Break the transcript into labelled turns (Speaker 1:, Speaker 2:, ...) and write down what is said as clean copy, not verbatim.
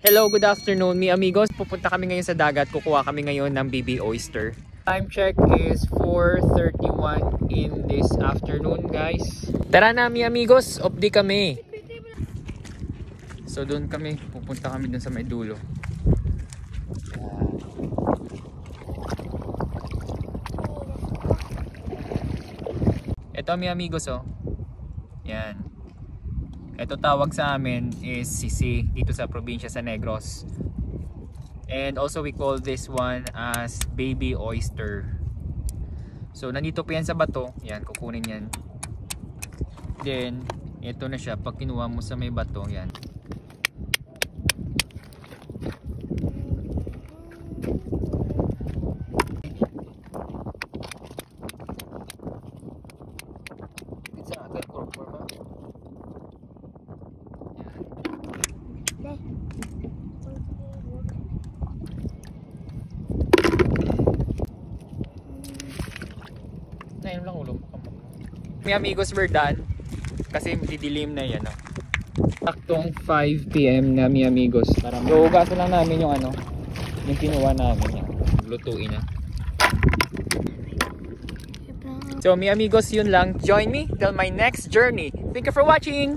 Speaker 1: Hello, good afternoon, mi amigos. Pupunta kami ngayon sa dagat. Kukuha kami ngayon ng baby oyster. Time check is 4:31 in this afternoon, guys. Tara na, mi amigos. Off day kami. So doon kami, pupunta kami doon sa may dulo. Ito, mi amigos, oh. Yan. Ito tawag sa amin is sisi dito sa probinsya sa Negros. And also we call this one as baby oyster. So nandito po yan sa bato. Yan, kukunin yan. Then ito na siya pag kinuha mo sa may bato. Yan. Ngayon lang ulo. May amigos, we're done. Kasi didilim na yan. Saktong 5 PM na, mi amigos. So ugasan lang namin yung yung kinuha namin. Yan. Lutuin na. So mi amigos, yun lang. Join me till my next journey. Thank you for watching.